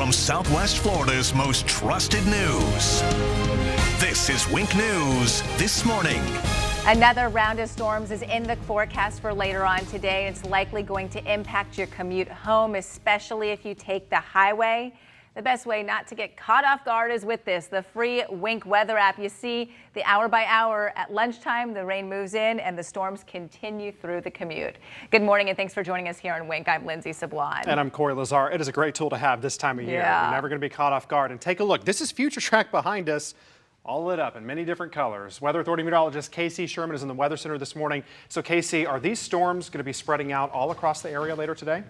from Southwest Florida's most trusted news. This is Wink News This Morning. Another round of storms is in the forecast for later on today. It's likely going to impact your commute home, especially if you take the highway. The best way not to get caught off guard is with the free Wink weather app. You see the hour by hour at lunchtime, the rain moves in and the storms continue through the commute. Good morning and thanks for joining us here on Wink. I'm Lindsay Sablon. And I'm Corey Lazar. It is a great tool to have this time of year. You're never going to be caught off guard. And take a look. This is Future Track behind us, all lit up in many different colors. Weather Authority meteorologist Casey Sherman is in the Weather Center this morning. So Casey, are these storms going to be spreading out all across the area later today?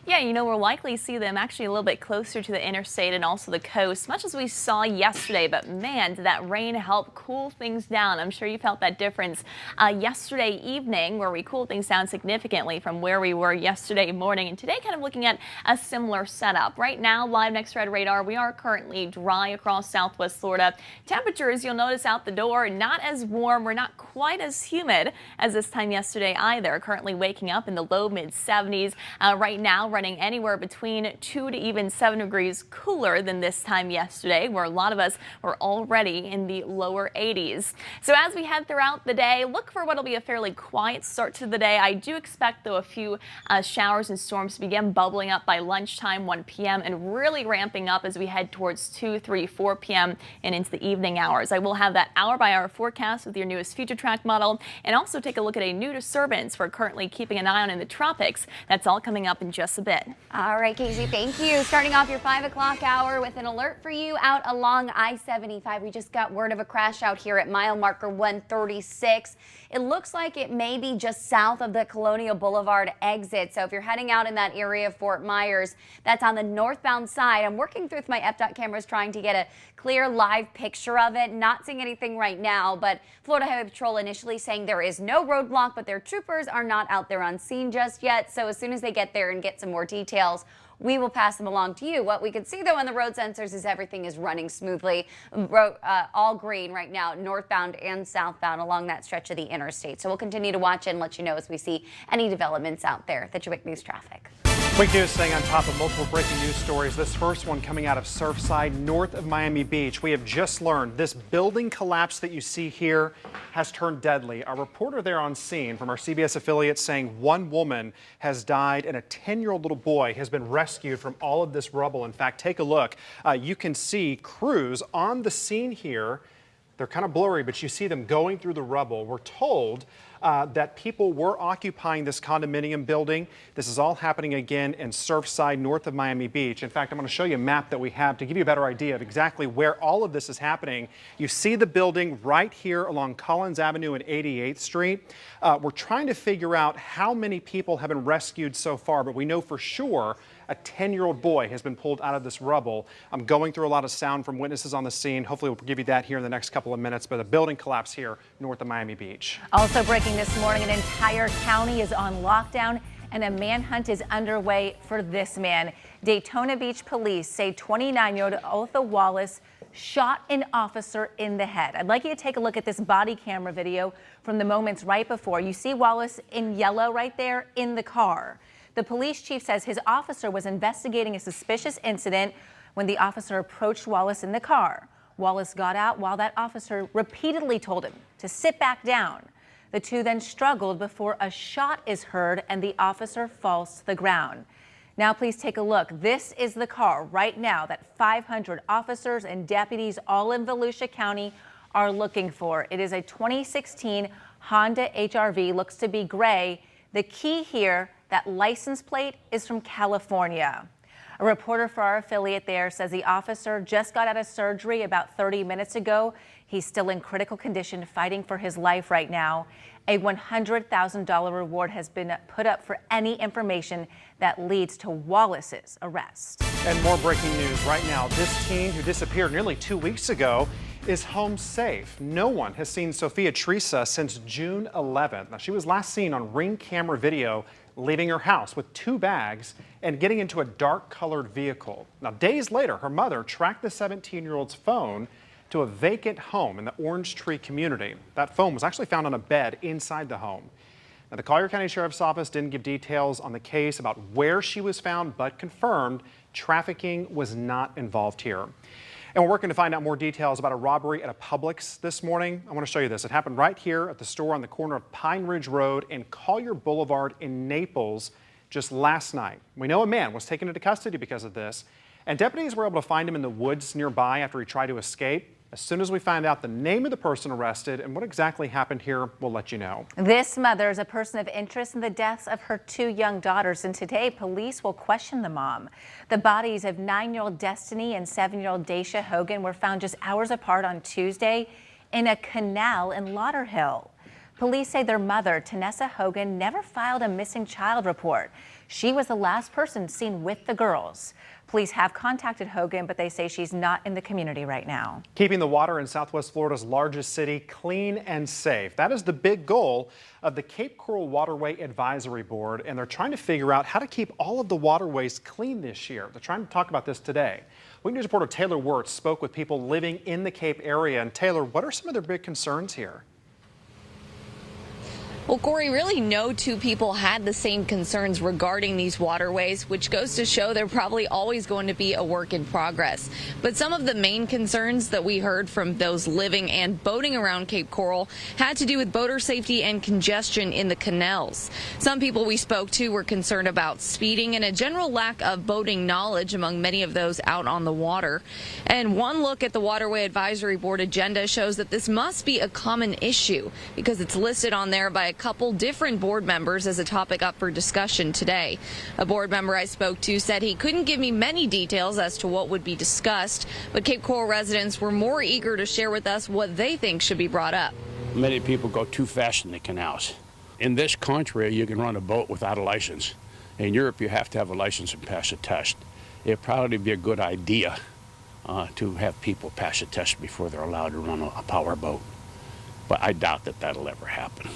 Yeah, you know, we'll likely see them actually a little bit closer to the interstate and also the coast, much as we saw yesterday. But man, did that rain help cool things down. I'm sure you felt that difference yesterday evening, where we cooled things down significantly from where we were yesterday morning. And today, kind of looking at a similar setup. Right now, live next to Red Radar, we are currently dry across Southwest Florida. Temperatures, you'll notice out the door, not as warm. We're not quite as humid as this time yesterday either. Currently waking up in the low mid 70s right now, running anywhere between 2 to even 7 degrees cooler than this time yesterday, where a lot of us were already in the lower 80s. So as we head throughout the day, look for what will be a fairly quiet start to the day. I do expect, though, a few showers and storms to begin bubbling up by lunchtime, 1 p.m., and really ramping up as we head towards 2, 3, 4 p.m. and into the evening hours. I will have that hour-by-hour forecast with your newest Future Track model, and also take a look at a new disturbance we're currently keeping an eye on in the tropics. That's all coming up in just a bit. All right, Casey, thank you. Starting off your 5 o'clock hour with an alert for you out along I-75. We just got word of a crash out here at mile marker 136. It looks like it may be just south of the Colonial Boulevard exit. So if you're heading out in that area of Fort Myers, that's on the northbound side. I'm working through with my FDOT cameras trying to get a clear live picture of it. Not seeing anything right now, but Florida Highway Patrol initially saying there is no roadblock, but their troopers are not out there on scene just yet. So as soon as they get there and get some more details, we will pass them along to you. What we can see, though, on the road sensors is everything is running smoothly. All green right now, northbound and southbound along that stretch of the interstate. So we'll continue to watch and let you know as we see any developments out there. That's your Wink News traffic. Wink News staying on top of multiple breaking news stories. This first one coming out of Surfside, north of Miami Beach. We have just learned this building collapse that you see here has turned deadly. Our reporter there on scene from our CBS affiliate saying one woman has died and a 10-year-old little boy has been rescued from all of this rubble. In fact, take a look. You can see crews on the scene here. They're kind of blurry, but you see them going through the rubble. We're told that people were occupying this condominium building. This is all happening again in Surfside, north of Miami Beach. In fact, I'm going to show you a map that we have to give you a better idea of exactly where all of this is happening. You see the building right here along Collins Avenue and 88th Street. We're trying to figure out how many people have been rescued so far, but we know for sure a 10-year-old boy has been pulled out of this rubble. I'm going through a lot of sound from witnesses on the scene. Hopefully we'll give you that here in the next couple of minutes, but a building collapse here north of Miami Beach. Also breaking this morning, an entire county is on lockdown and a manhunt is underway for this man. Daytona Beach police say 29-year-old Otha Wallace shot an officer in the head. I'd like you to take a look at this body camera video from the moments right before. You see Wallace in yellow right there in the car. The police chief says his officer was investigating a suspicious incident when the officer approached Wallace in the car. Wallace got out while that officer repeatedly told him to sit back down. The two then struggled before a shot is heard and the officer falls to the ground. Now please take a look. This is the car right now that 500 officers and deputies all in Volusia County are looking for. It is a 2016 Honda HR-V, looks to be gray. The key here, that license plate is from California. A reporter for our affiliate there says the officer just got out of surgery about 30 minutes ago. He's still in critical condition, fighting for his life right now. A $100,000 reward has been put up for any information that leads to Wallace's arrest. And more breaking news right now. This teen who disappeared nearly 2 weeks ago is home safe. No one has seen Sophia Teresa since June 11th. Now, she was last seen on Ring camera video leaving her house with 2 bags and getting into a dark-colored vehicle. Now, days later, her mother tracked the 17-year-old's phone to a vacant home in the Orange Tree community. That phone was actually found on a bed inside the home. Now, the Collier County Sheriff's Office didn't give details on the case about where she was found, but confirmed Trafficking was not involved here. And we're working to find out more details about a robbery at a Publix this morning. I want to show you this. It happened right here at the store on the corner of Pine Ridge Road and Collier Boulevard in Naples just last night. We know a man was taken into custody because of this, and deputies were able to find him in the woods nearby after he tried to escape. As soon as we find out the name of the person arrested and what exactly happened here, we'll let you know. This mother is a person of interest in the deaths of her 2 young daughters, and today police will question the mom. The bodies of 9-year-old Destiny and 7-year-old Daisha Hogan were found just hours apart on Tuesday in a canal in Lauderhill. Police say their mother, Tanessa Hogan, never filed a missing child report. She was the last person seen with the girls. Police have contacted Hogan, but they say she's not in the community right now. Keeping the water in Southwest Florida's largest city clean and safe. That is the big goal of the Cape Coral Waterway Advisory Board, and they're trying to figure out how to keep all of the waterways clean this year. They're trying to talk about this today. Week News reporter Taylor Wirtz spoke with people living in the Cape area. And Taylor, what are some of their big concerns here? Well, Corey, really no two people had the same concerns regarding these waterways, which goes to show they're probably always going to be a work in progress. But some of the main concerns that we heard from those living and boating around Cape Coral had to do with boater safety and congestion in the canals. Some people we spoke to were concerned about speeding and a general lack of boating knowledge among many of those out on the water. And one look at the Waterway Advisory Board agenda shows that this must be a common issue because it's listed on there by a couple different board members as a topic up for discussion today. A board member I spoke to said he couldn't give me many details as to what would be discussed, but Cape Coral residents were more eager to share with us what they think should be brought up. Many people go too fast in the canals. In this country, you can run a boat without a license. In Europe, you have to have a license and pass a test. It'd probably be a good idea to have people pass a test before they're allowed to run a power boat. But I doubt that that'll ever happen.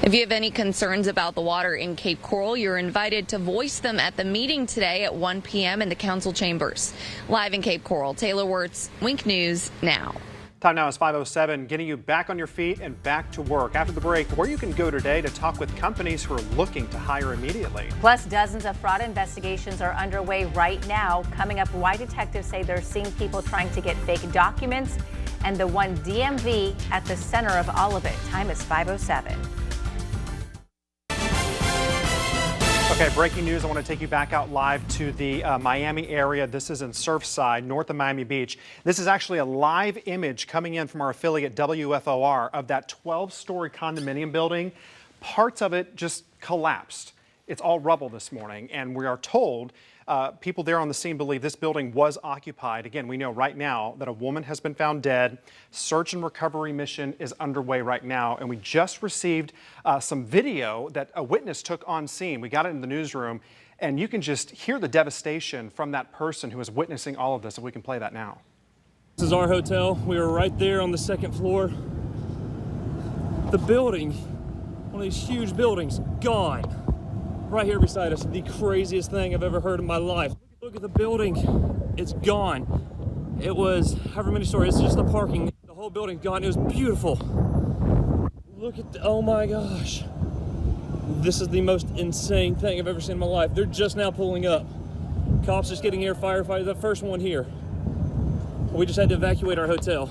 If you have any concerns about the water in Cape Coral, you're invited to voice them at the meeting today at 1 p.m. in the council chambers. Live in Cape Coral, Taylor Wirtz, Wink News Now. Time now is 5:07, getting you back on your feet and back to work. After the break, where you can go today to talk with companies who are looking to hire immediately. Plus, dozens of fraud investigations are underway right now. Coming up, why detectives say they're seeing people trying to get fake documents, and the one DMV at the center of all of it. Time is 5:07. Okay, breaking news. I want to take you back out live to the Miami area. This is in Surfside, north of Miami Beach. This is actually a live image coming in from our affiliate WFOR of that 12-story condominium building. Parts of it just collapsed. It's all rubble this morning, and we are told people there on the scene believe this building was occupied. Again, we know right now that a woman has been found dead. Search and recovery mission is underway right now, and we just received some video that a witness took on scene. We got it in the newsroom, and you can just hear the devastation from that person who is witnessing all of this, if we can play that now. This is our hotel. We are right there on the second floor. The building, one of these huge buildings, gone. Right here beside us, the craziest thing I've ever heard in my life. Look at the building, it's gone. It was however many stories, it's just the parking. The whole building's gone, it was beautiful. Look at, oh my gosh. This is the most insane thing I've ever seen in my life. They're just now pulling up. Cops just getting here, firefighters, the first one here. We just had to evacuate our hotel.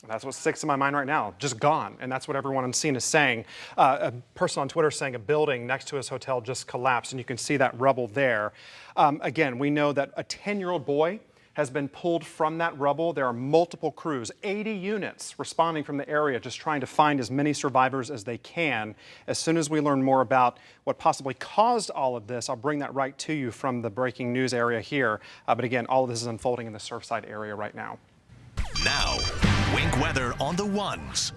That's what sticks in my mind right now, just gone. And that's what everyone on scene is saying. A person on Twitter saying a building next to his hotel just collapsed, and you can see that rubble there. Again, we know that a 10-year-old boy has been pulled from that rubble. There are multiple crews, 80 units responding from the area, just trying to find as many survivors as they can. As soon as we learn more about what possibly caused all of this, I'll bring that right to you from the breaking news area here. But again, all of this is unfolding in the Surfside area right now. Now, Wink weather on the ones.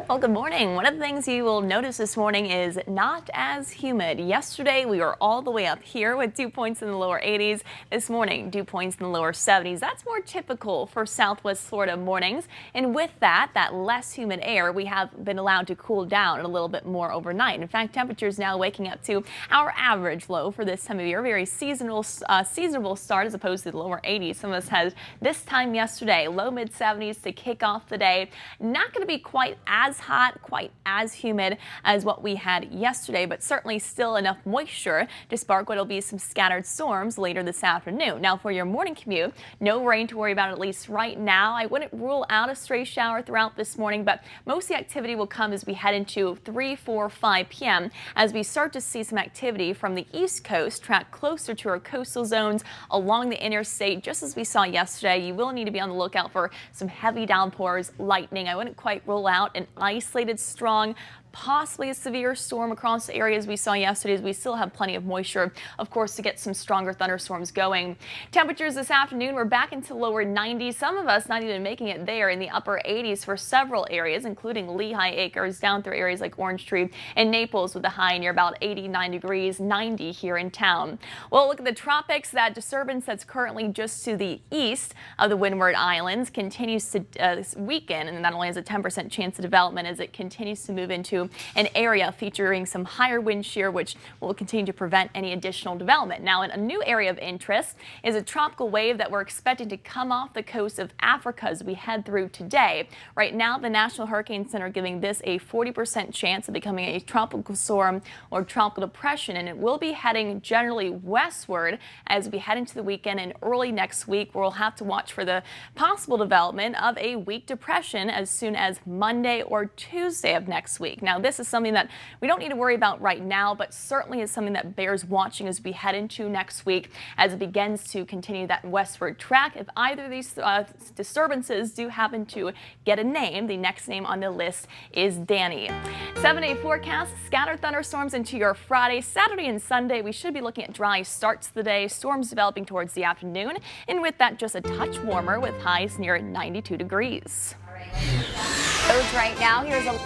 Well, good morning. One of the things you will notice this morning is not as humid. Yesterday, we were all the way up here with dew points in the lower 80s. This morning, dew points in the lower 70s. That's more typical for Southwest Florida mornings. And with that less humid air, we have been allowed to cool down a little bit more overnight. In fact, temperatures now waking up to our average low for this time of year. Very seasonable start as opposed to the lower 80s. Some of us had this time yesterday, low mid 70s to kick off the day. Not going to be quite as as hot, quite as humid as what we had yesterday, but certainly still enough moisture to spark what'll be some scattered storms later this afternoon. Now for your morning commute, no rain to worry about, at least right now. I wouldn't rule out a stray shower throughout this morning, but most of the activity will come as we head into 3, 4, 5 p.m. as we start to see some activity from the East Coast track closer to our coastal zones along the interstate. Just as we saw yesterday, you will need to be on the lookout for some heavy downpours, lightning. I wouldn't quite rule out an isolated strong, possibly a severe storm across the areas we saw yesterday, as we still have plenty of moisture, of course, to get some stronger thunderstorms going. Temperatures this afternoon, we're back into lower 90s. Some of us not even making it there, in the upper 80s for several areas, including Lehigh Acres, down through areas like Orange Tree and Naples with a high near about 89 degrees, 90 here in town. Well, look at the tropics. That disturbance that's currently just to the east of the Windward Islands continues to weaken, and not only has a 10% chance of development as it continues to move into an area featuring some higher wind shear, which will continue to prevent any additional development. Now, a new area of interest is a tropical wave that we're expecting to come off the coast of Africa as we head through today. Right now, the National Hurricane Center giving this a 40% chance of becoming a tropical storm or tropical depression, and it will be heading generally westward as we head into the weekend and early next week. We'll have to watch for the possible development of a weak depression as soon as Monday or Tuesday of next week. Now, this is something that we don't need to worry about right now, but certainly is something that bears watching as we head into next week as it begins to continue that westward track. If either of these disturbances do happen to get a name, the next name on the list is Danny. 7-day forecast, scattered thunderstorms into your Friday, Saturday, and Sunday. We should be looking at dry starts to the day, storms developing towards the afternoon, and with that, just a touch warmer with highs near 92 degrees. Roads right now, here's a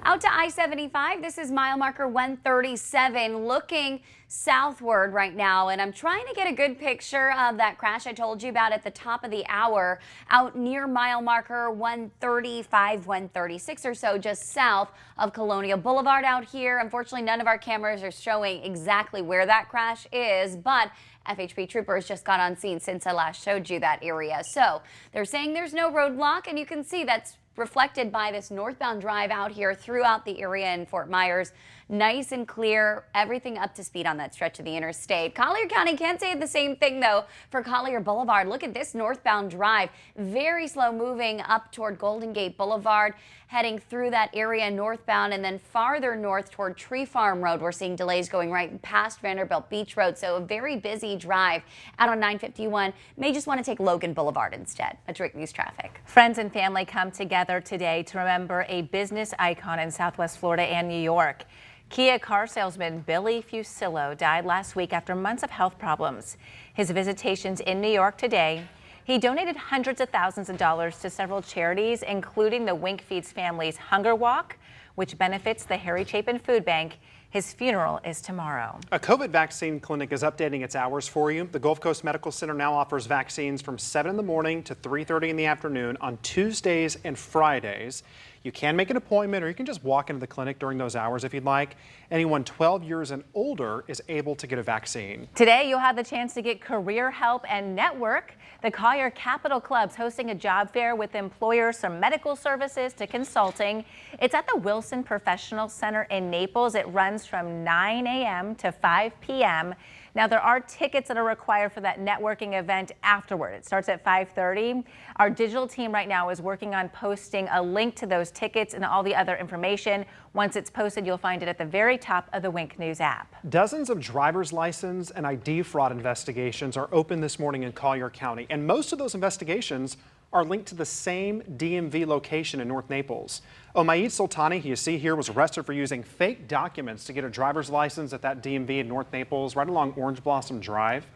out to I-75. This is mile marker 137, looking southward right now, and I'm trying to get a good picture of that crash I told you about at the top of the hour out near mile marker 135, 136 or so, just south of Colonial Boulevard out here. Unfortunately, none of our cameras are showing exactly where that crash is, but FHP troopers just got on scene since I last showed you that area. So they're saying there's no roadblock, and you can see that's reflected by this northbound drive out here throughout the area in Fort Myers. Nice and clear, everything up to speed on that stretch of the interstate. Collier County can't say the same thing though for Collier Boulevard. Look at this northbound drive, very slow moving up toward Golden Gate Boulevard, heading through that area northbound, and then farther north toward Tree Farm Road. We're seeing delays going right past Vanderbilt Beach Road, so a very busy drive out on 951. May just want to take Logan Boulevard instead. That's Rick News Traffic. Friends and family come together today to remember a business icon in Southwest Florida and New York. Kia car salesman Billy Fusillo died last week after months of health problems. His visitations in New York today. He donated hundreds of thousands of dollars to several charities, including the Wink Feeds Families Hunger Walk, which benefits the Harry Chapin Food Bank. His funeral is tomorrow. A COVID vaccine clinic is updating its hours for you. The Gulf Coast Medical Center now offers vaccines from 7 in the morning to 3:30 in the afternoon on Tuesdays and Fridays. You can make an appointment, or you can just walk into the clinic during those hours if you'd like. Anyone 12 years and older is able to get a vaccine. Today, you'll have the chance to get career help and network. The Collier Capital Club's hosting a job fair with employers from medical services to consulting. It's at the Wilson Professional Center in Naples. It runs from 9 a.m. to 5 p.m. Now, there are tickets that are required for that networking event afterward. It starts at 5:30. Our digital team right now is working on posting a link to those tickets and all the other information. Once it's posted, you'll find it at the very top of the Wink News app. Dozens of driver's license and ID fraud investigations are open this morning in Collier County, and most of those investigations are linked to the same DMV location in North Naples. Omaid Sultani, who you see here, was arrested for using fake documents to get a driver's license at that DMV in North Naples, right along Orange Blossom Drive.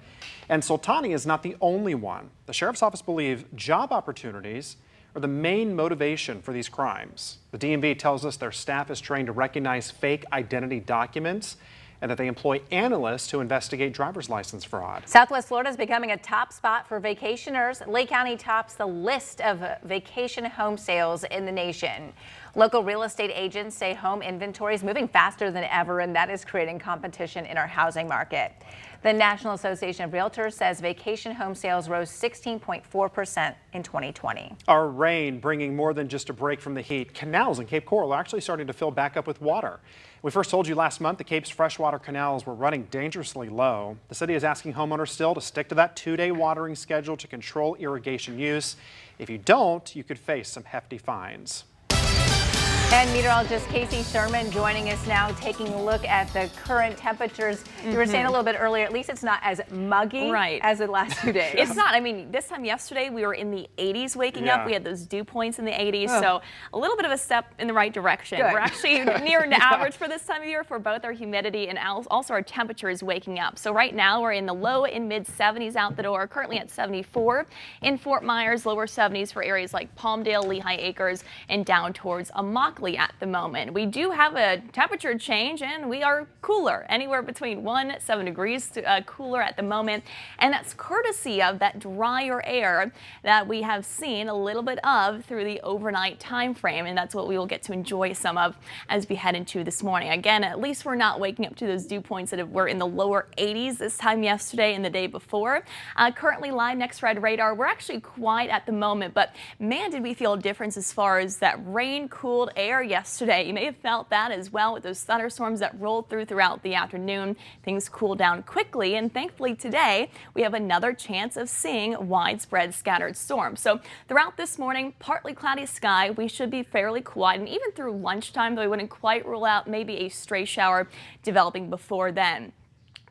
And Sultani is not the only one. The sheriff's office believes job opportunities are the main motivation for these crimes. The DMV tells us their staff is trained to recognize fake identity documents and that they employ analysts to investigate driver's license fraud. Southwest Florida is becoming a top spot for vacationers. Lake County tops the list of vacation home sales in the nation. Local real estate agents say home inventory is moving faster than ever, and that is creating competition in our housing market. The National Association of Realtors says vacation home sales rose 16.4% in 2020. Our rain bringing more than just a break from the heat. Canals in Cape Coral are actually starting to fill back up with water. We first told you last month the Cape's freshwater canals were running dangerously low. The city is asking homeowners still to stick to that 2-day watering schedule to control irrigation use. If you don't, you could face some hefty fines. And meteorologist Casey Sherman joining us now, taking a look at the current temperatures. You were saying a little bit earlier, at least it's not as muggy as the last 2 days. It's not. I mean, this time yesterday we were in the 80s waking up. We had those dew points in the 80s, so a little bit of a step in the right direction. We're actually near an average for this time of year for both our humidity and also our temperatures waking up. So right now we're in the low and mid 70s out the door, currently at 74 in Fort Myers, lower 70s for areas like Palmdale, Lehigh Acres, and down towards Amok at the moment. We do have a temperature change and we are cooler, anywhere between 1-7 degrees cooler at the moment, and that's courtesy of that drier air that we have seen a little bit of through the overnight time frame, and that's what we will get to enjoy some of as we head into this morning. Again, at least we're not waking up to those dew points that were in the lower 80s this time yesterday and the day before. Currently live next red radar, we're actually quiet at the moment, but man, did we feel a difference as far as that rain cooled air yesterday. You may have felt that as well with those thunderstorms that rolled throughout the afternoon. Things cooled down quickly, and thankfully today we have another chance of seeing widespread scattered storms. So throughout this morning, partly cloudy sky, we should be fairly quiet, and even through lunchtime, though we wouldn't quite rule out maybe a stray shower developing before then.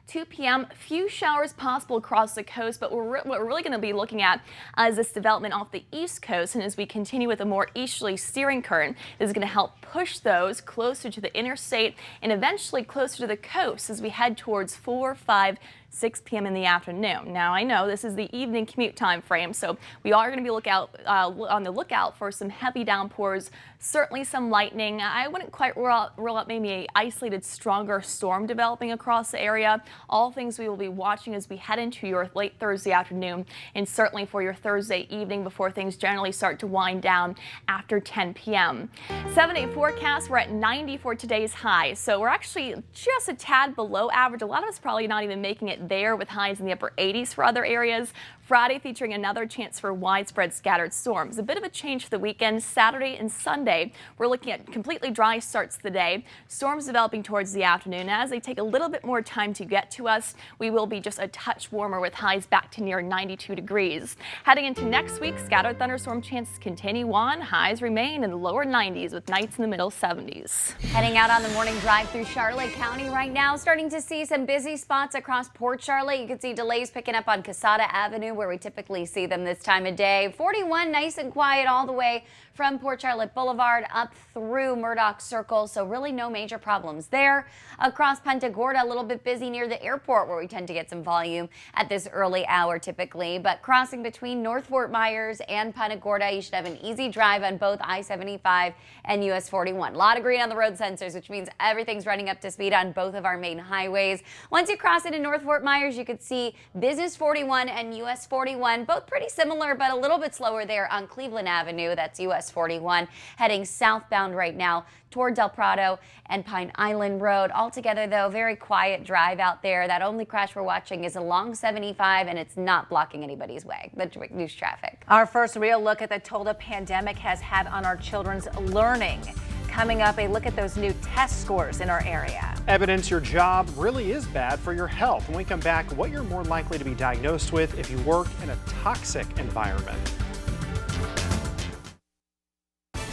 2 p.m., few showers possible across the coast, but what we're really going to be looking at is this development off the east coast, and as we continue with a more easterly steering current, this is going to help push those closer to the interstate and eventually closer to the coast as we head towards 4, 5, 6 p.m. in the afternoon. Now, I know this is the evening commute time frame, so we are going to be on the lookout for some heavy downpours, certainly some lightning. I wouldn't quite rule out maybe a isolated stronger storm developing across the area. All things we will be watching as we head into your late Thursday afternoon and certainly for your Thursday evening before things generally start to wind down after 10 p.m. 7-day forecast, we're at 90 for today's high, so we're actually just a tad below average. A lot of us probably not even making it there with highs in the upper 80s for other areas. Friday featuring another chance for widespread scattered storms. A bit of a change for the weekend. Saturday and Sunday, we're looking at completely dry starts to the day. Storms developing towards the afternoon. As they take a little bit more time to get to us, we will be just a touch warmer with highs back to near 92 degrees. Heading into next week, scattered thunderstorm chances continue on. Highs remain in the lower 90s with nights in the middle 70s. Heading out on the morning drive through Charlotte County right now, starting to see some busy spots across Port Charlotte. You can see delays picking up on Casada Avenue, where we typically see them this time of day. 41 nice and quiet all the way from Port Charlotte Boulevard up through Murdoch Circle, so really no major problems there. Across Punta Gorda, a little bit busy near the airport where we tend to get some volume at this early hour typically, but crossing between North Fort Myers and Punta Gorda, you should have an easy drive on both I-75 and US 41. A lot of green on the road sensors, which means everything's running up to speed on both of our main highways. Once you cross into North Fort Myers, you could see Business 41 and US 41, both pretty similar, but a little bit slower there on Cleveland Avenue. That's US 41, heading southbound right now toward Del Prado and Pine Island Road. Altogether, though, very quiet drive out there. That only crash we're watching is along 75, and it's not blocking anybody's way. The news traffic. Our first real look at the toll the pandemic has had on our children's learning. Coming up, a look at those new test scores in our area. Evidence your job really is bad for your health. When we come back, what you're more likely to be diagnosed with if you work in a toxic environment.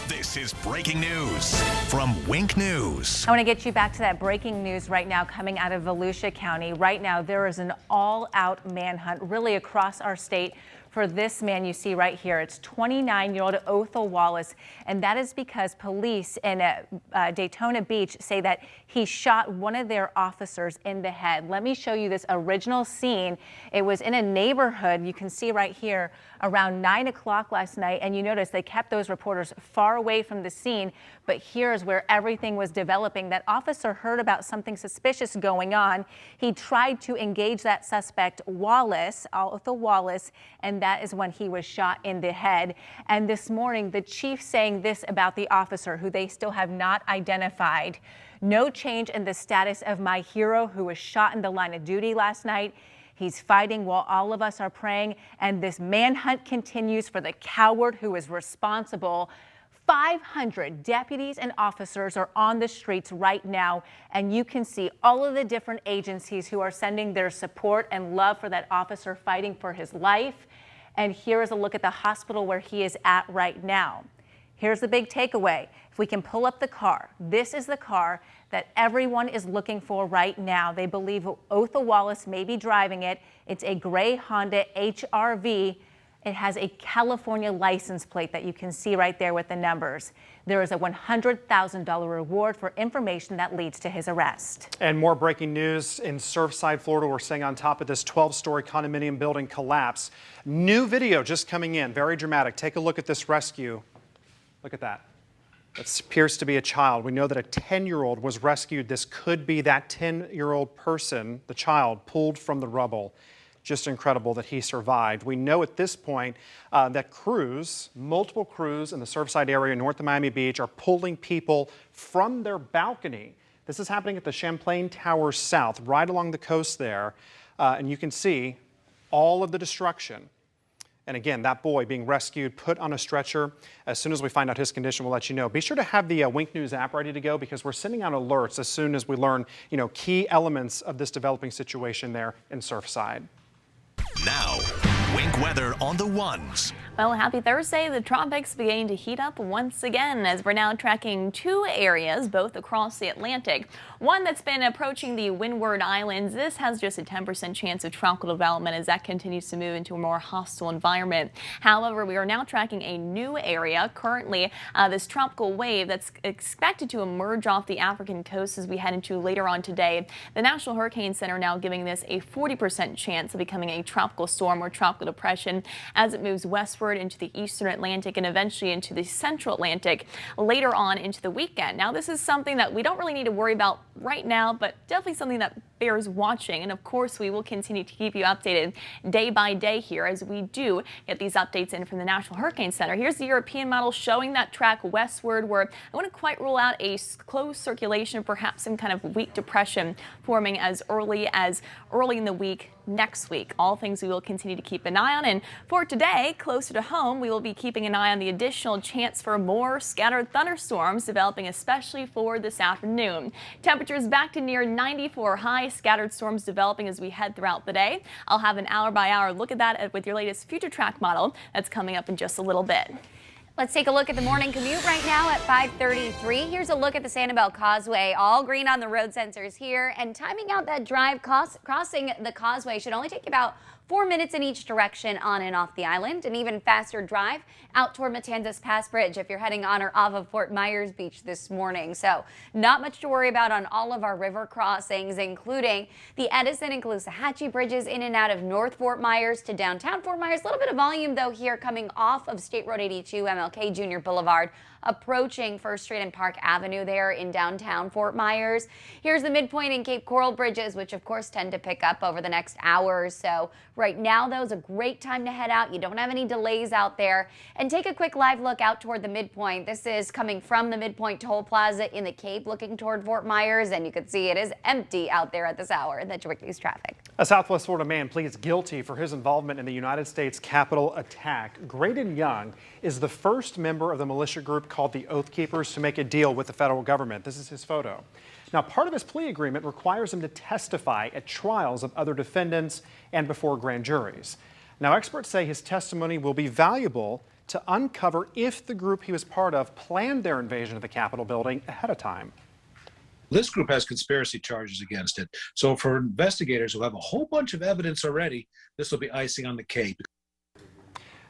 This is breaking news from Wink News. I want to get you back to that breaking news right now coming out of Volusia County. Right now, there is an all-out manhunt really across our state for this man you see right here. It's 29-year-old Othel Wallace, and that is because police in Daytona Beach say that he shot one of their officers in the head. Let me show you this original scene. It was in a neighborhood, you can see right here, around 9 o'clock last night, and you notice they kept those reporters far away from the scene, but here's where everything was developing. That officer heard about something suspicious going on. He tried to engage that suspect, Wallace, Othel Wallace, and that is when he was shot in the head. And this morning, the chief saying this about the officer, who they still have not identified. No change in the status of my hero who was shot in the line of duty last night. He's fighting while all of us are praying, and this manhunt continues for the coward who is responsible. 500 deputies and officers are on the streets right now, and you can see all of the different agencies who are sending their support and love for that officer fighting for his life. And here is a look at the hospital where he is at right now. Here's the big takeaway. If we can pull up the car, this is the car that everyone is looking for right now. They believe Otha Wallace may be driving it. It's a gray Honda HR-V. It has a California license plate that you can see right there with the numbers. There is a $100,000 reward for information that leads to his arrest. And more breaking news in Surfside, Florida. We're staying on top of this 12-story condominium building collapse. New video just coming in, very dramatic. Take a look at this rescue. Look at that. It appears to be a child. We know that a 10-year-old was rescued. This could be that 10-year-old person, the child, pulled from the rubble. Just incredible that he survived. We know at this point that crews, multiple crews in the Surfside area north of Miami Beach are pulling people from their balcony. This is happening at the Champlain Towers South, right along the coast there. And you can see all of the destruction. And again, that boy being rescued, put on a stretcher. As soon as we find out his condition, we'll let you know. Be sure to have the Wink News app ready to go, because we're sending out alerts as soon as we learn, key elements of this developing situation there in Surfside. Now, Wink weather on the ones. Well, happy Thursday. The tropics beginning to heat up once again as we're now tracking two areas, both across the Atlantic. One that's been approaching the Windward Islands. This has just a 10% chance of tropical development as that continues to move into a more hostile environment. However, we are now tracking a new area. Currently, this tropical wave that's expected to emerge off the African coast as we head into later on today. The National Hurricane Center now giving this a 40% chance of becoming a tropical storm or tropical depression as it moves westward into the eastern Atlantic and eventually into the central Atlantic later on into the weekend. Now, this is something that we don't really need to worry about right now, but definitely something that bears watching. And of course, we will continue to keep you updated day by day here as we do get these updates in from the National Hurricane Center. Here's the European model showing that track westward, where I wouldn't quite rule out a closed circulation, perhaps some kind of weak depression forming as early in the week next week. All things we will continue to keep an eye on. And for today, closer to home, we will be keeping an eye on the additional chance for more scattered thunderstorms developing, especially for this afternoon. Temperatures back to near 94 high, scattered storms developing as we head throughout the day. I'll have an hour-by-hour look at that with your latest future track model that's coming up in just a little bit. Let's take a look at the morning commute right now at 5:33. Here's a look at the Sanibel Causeway. All green on the road sensors here, and timing out that drive crossing the causeway should only take about 4 minutes in each direction on and off the island. An even faster drive out toward Matanzas Pass Bridge if you're heading on or off of Fort Myers Beach this morning. So not much to worry about on all of our river crossings, including the Edison and Caloosahatchee bridges in and out of North Fort Myers to downtown Fort Myers. A little bit of volume though here coming off of State Road 82, MLK Jr. Boulevard, approaching First Street and Park Avenue there in downtown Fort Myers. Here's the midpoint and Cape Coral bridges, which of course tend to pick up over the next hour or so. Right now, though, is a great time to head out. You don't have any delays out there. And take a quick live look out toward the midpoint. This is coming from the Midpoint Toll Plaza in the Cape, looking toward Fort Myers, and you can see it is empty out there at this hour. And that's your weekly's traffic. A Southwest Florida man pleads guilty for his involvement in the United States Capitol attack. Graydon Young is the first member of the militia group called the Oath Keepers to make a deal with the federal government. This is his photo. Now, part of his plea agreement requires him to testify at trials of other defendants and before grand juries. Now, experts say his testimony will be valuable to uncover if the group he was part of planned their invasion of the Capitol building ahead of time. This group has conspiracy charges against it. So for investigators who have a whole bunch of evidence already, this will be icing on the cake.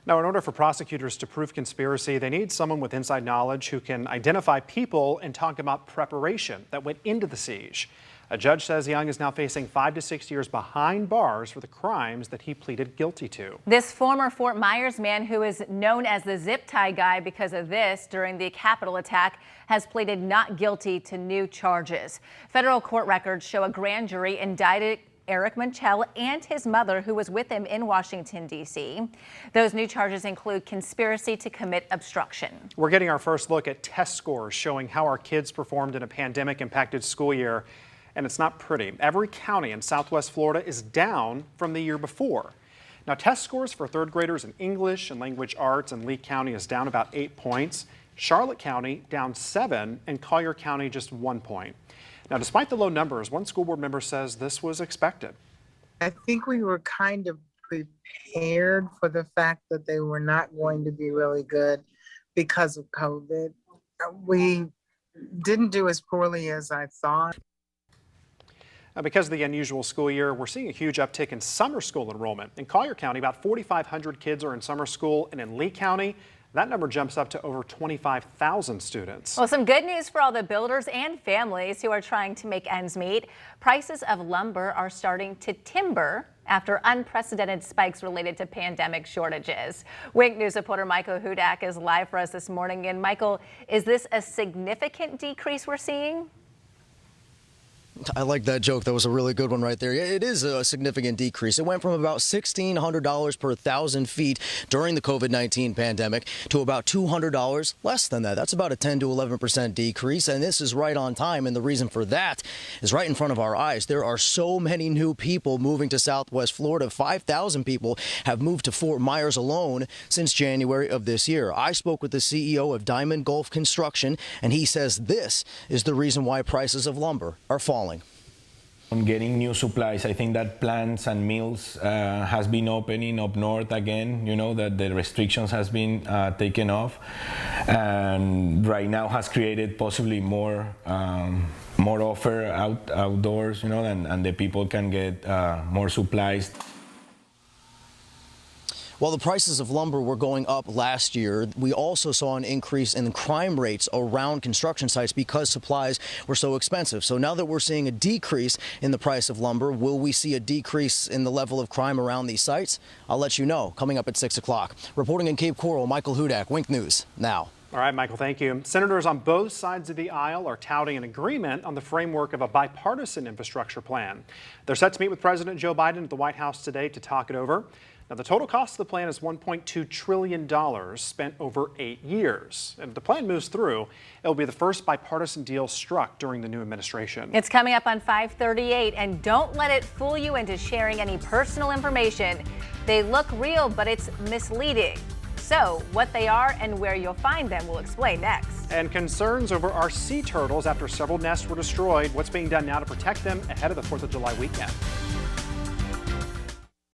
Now, in order for prosecutors to prove conspiracy, they need someone with inside knowledge who can identify people and talk about preparation that went into the siege. A judge says Young is now facing 5 to 6 years behind bars for the crimes that he pleaded guilty to. This former Fort Myers man, who is known as the zip tie guy because of this during the Capitol attack, has pleaded not guilty to new charges. Federal court records show a grand jury indicted Eric Munchell and his mother, who was with him in Washington, D.C. Those new charges include conspiracy to commit obstruction. We're getting our first look at test scores showing how our kids performed in a pandemic-impacted school year, and it's not pretty. Every county in Southwest Florida is down from the year before. Now, test scores for third graders in English and language arts in Lee County is down about 8 points. Charlotte County down 7, and Collier County just 1 point. Now, despite the low numbers, one school board member says this was expected. I think we were kind of prepared for the fact that they were not going to be really good because of COVID. We didn't do as poorly as I thought. Now, because of the unusual school year, we're seeing a huge uptick in summer school enrollment. In Collier County, about 4,500 kids are in summer school, and in Lee County, that number jumps up to over 25,000 students. Well, some good news for all the builders and families who are trying to make ends meet. Prices of lumber are starting to timber after unprecedented spikes related to pandemic shortages. Wink News reporter Michael Hudak is live for us this morning. And Michael, is this a significant decrease we're seeing? I like that joke. That was a really good one right there. Yeah, it is a significant decrease. It went from about $1,600 per 1,000 feet during the COVID-19 pandemic to about $200 less than that. That's about a 10 to 11% decrease, and this is right on time, and the reason for that is right in front of our eyes. There are so many new people moving to Southwest Florida. 5,000 people have moved to Fort Myers alone since January of this year. I spoke with the CEO of Diamond Gulf Construction, and he says this is the reason why prices of lumber are falling. On getting new supplies, I think that plants and mills has been opening up north again. You know that the restrictions has been taken off, and right now has created possibly more offer outdoors. You know, and the people can get more supplies. While the prices of lumber were going up last year, we also saw an increase in crime rates around construction sites because supplies were so expensive. So now that we're seeing a decrease in the price of lumber, will we see a decrease in the level of crime around these sites? I'll let you know coming up at 6 o'clock. Reporting in Cape Coral, Michael Hudak, Wink News now. All right, Michael, thank you. Senators on both sides of the aisle are touting an agreement on the framework of a bipartisan infrastructure plan. They're set to meet with President Joe Biden at the White House today to talk it over. Now, the total cost of the plan is $1.2 trillion spent over 8 years. And if the plan moves through, it will be the first bipartisan deal struck during the new administration. It's coming up on 5:38, and don't let it fool you into sharing any personal information. They look real, but it's misleading. So what they are and where you'll find them, we'll explain next. And concerns over our sea turtles after several nests were destroyed. What's being done now to protect them ahead of the 4th of July weekend?